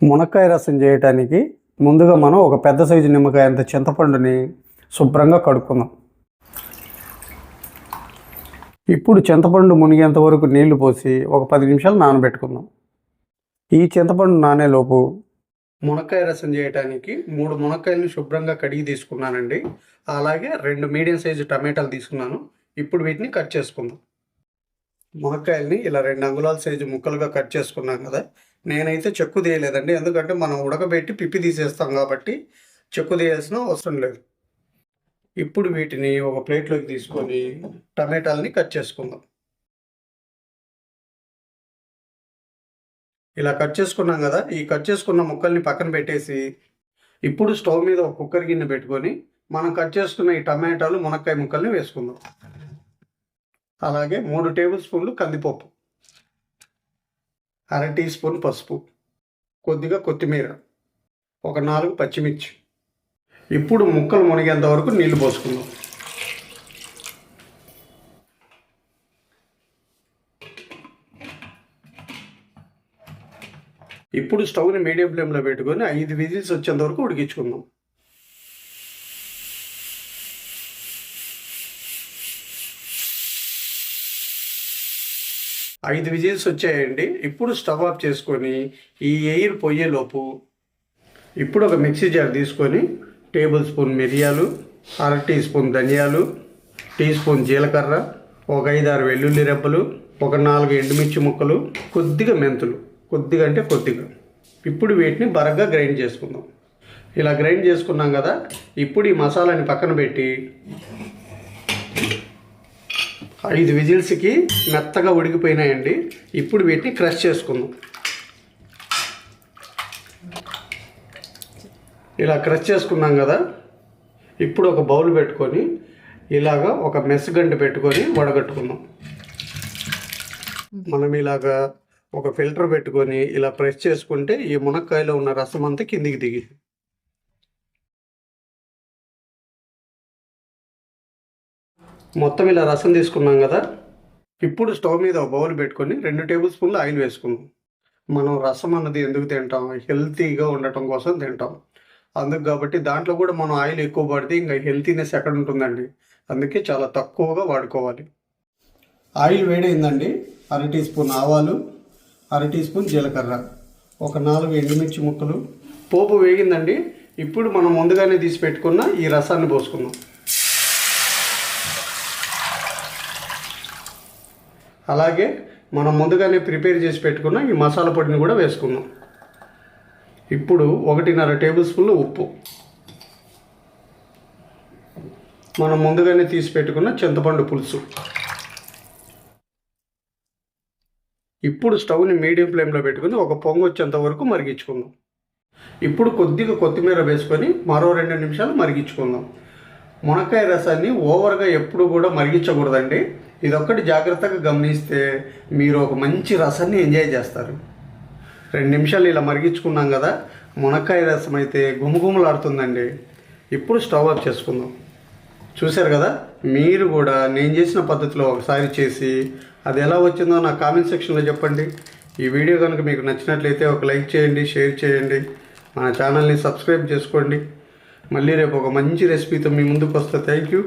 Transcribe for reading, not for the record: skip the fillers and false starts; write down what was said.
మునక్కాయ రసం చేయటానికి ముందుగా మనం ఒక పెద్ద సైజు నిమ్మకాయ అంత చింతపండుని శుభ్రంగా కడుక్కుందాం. ఇప్పుడు చింతపండు మునిగేంత వరకు నీళ్లు పోసి ఒక 10 నిమిషాలు నానబెట్టుకుందాం. ఈ చింతపండు నానేలోపు మునక్కాయ రసం చేయటానికి 3 మునక్కాయలను శుభ్రంగా కడిగి తీసుకున్నానండి. అలాగే 2 మీడియం సైజు టమాటాలు తీసుకున్నాను. ఇప్పుడు వీటిని కట్ చేసుకుందాం. మునక్కాయల్ని ఇలా 2 అంగుళాల సైజు ముక్కలుగా కట్ చేసుకున్నాం కదా. నేనైతే చెక్కు తీయలేదండి, ఎందుకంటే మనం ఉడకబెట్టి పిప్పి తీసేస్తాం కాబట్టి చెక్కు తీయాల్సిన అవసరం లేదు. ఇప్పుడు వీటిని ఒక ప్లేట్లోకి తీసుకొని టమాటాలని కట్ చేసుకుందాం. ఇలా కట్ చేసుకున్నాం కదా, ఈ కట్ చేసుకున్న ముక్కల్ని పక్కన పెట్టేసి ఇప్పుడు స్టవ్ మీద ఒక కుక్కర్ గిన్నె పెట్టుకొని మనం కట్ చేసుకున్న ఈ టమాటాలు మునక్కాయ ముక్కల్ని వేసుకుందాం. అలాగే 3 టేబుల్ స్పూన్లు కందిపప్పు, 1/2 టీ స్పూన్ పసుపు, కొద్దిగా కొత్తిమీర, ఒక 4 పచ్చిమిర్చి. ఇప్పుడు ముక్కలు మునిగేంత వరకు నీళ్లు పోసుకుందాం. ఇప్పుడు స్టవ్ని మీడియం ఫ్లేమ్లో పెట్టుకొని 5 విజిల్స్ వచ్చేంత వరకు ఉడికించుకుందాం. ఐదు విజిల్స్ వచ్చాయండి. ఇప్పుడు స్టవ్ ఆఫ్ చేసుకొని ఈ ఎయిర్ పోయేలోపు ఇప్పుడు ఒక మిక్సీ జార్ తీసుకొని టేబుల్ స్పూన్ మిరియాలు, 1/2 టీ స్పూన్ ధనియాలు, టీ స్పూన్ జీలకర్ర, ఒక 5-6 వెల్లుల్లి రెబ్బలు, ఒక 4 ఎండుమిర్చి ముక్కలు, కొద్దిగా మెంతులు, కొద్దిగా అంటే కొద్దిగా. ఇప్పుడు వీటిని బరగ్గా గ్రైండ్ చేసుకుందాం. ఇలా గ్రైండ్ చేసుకున్నాం కదా, ఇప్పుడు ఈ మసాలాని పక్కన పెట్టి 5 విజిల్స్కి మెత్తగా ఉడికిపోయినాయండి. ఇప్పుడు వీటిని క్రష్ చేసుకుందాం. ఇలా క్రష్ చేసుకున్నాం కదా, ఇప్పుడు ఒక బౌల్ పెట్టుకొని ఇలాగా ఒక మెస్ గంట పెట్టుకొని వడగట్టుకుందాం. మనం ఇలాగా ఒక ఫిల్టర్ పెట్టుకొని ఇలా ప్రెస్ చేసుకుంటే ఈ మునక్కాయలో ఉన్న రసం అంతా కిందికి దిగి మొత్తం ఇలా రసం తీసుకున్నాం కదా. ఇప్పుడు స్టవ్ మీద ఒక బౌల్ పెట్టుకొని 2 టేబుల్ స్పూన్లు ఆయిల్ వేసుకుందాం. మనం రసం అన్నది ఎందుకు తింటాం? హెల్తీగా ఉండటం కోసం తింటాం. అందుకు కాబట్టి దాంట్లో కూడా మనం ఆయిల్ ఎక్కువ పడితే ఇంకా హెల్తీనెస్ ఎక్కడ ఉంటుందండి. అందుకే చాలా తక్కువగా వాడుకోవాలి. ఆయిల్ వేడైందండి. 1/2 టీ స్పూన్ ఆవాలు, 1/2 టీ స్పూన్ జీలకర్ర, ఒక 4 ఎండుమిర్చి ముక్కలు. పోపు వేగిందండి. ఇప్పుడు మనం ముందుగానే తీసి పెట్టుకున్న ఈ రసాన్ని పోసుకుందాం. అలాగే మనం ముందుగానే ప్రిపేర్ చేసి పెట్టుకున్న ఈ మసాలా పొడిని కూడా వేసుకుందాం. ఇప్పుడు 1.5 టేబుల్ స్పూన్లు ఉప్పు, మనం ముందుగానే తీసి పెట్టుకున్న చింతపండు పులుసు. ఇప్పుడు స్టవ్ని మీడియం ఫ్లేమ్లో పెట్టుకుని ఒక పొంగు వచ్చేంత వరకు మరిగించుకుందాం. ఇప్పుడు కొద్దిగా కొత్తిమీర వేసుకొని మరో 2 నిమిషాలు మరిగించుకుందాం. మునక్కాయ రసాన్ని ఓవర్గా ఎప్పుడు కూడా మరిగించకూడదండి. ఇదొక్కటి జాగ్రత్తగా గమనిస్తే మీరు ఒక మంచి రసాన్ని ఎంజాయ్ చేస్తారు. 2 నిమిషాలు ఇలా మరిగించుకున్నాం కదా, మునక్కాయ రసం అయితే గుమగుమలాడుతుందండి. ఇప్పుడు స్టవ్ ఆఫ్ చేసుకుందాం. చూశారు కదా, మీరు కూడా నేను చేసిన పద్ధతిలో ఒకసారి చేసి అది ఎలా వచ్చిందో నా కామెంట్ సెక్షన్లో చెప్పండి. ఈ వీడియో కనుక మీకు నచ్చినట్లయితే ఒక లైక్ చేయండి, షేర్ చేయండి, మన ఛానల్ని సబ్స్క్రైబ్ చేసుకోండి. మళ్ళీ రేపు ఒక మంచి రెసిపీతో మీ ముందుకు వస్తా. Thank you.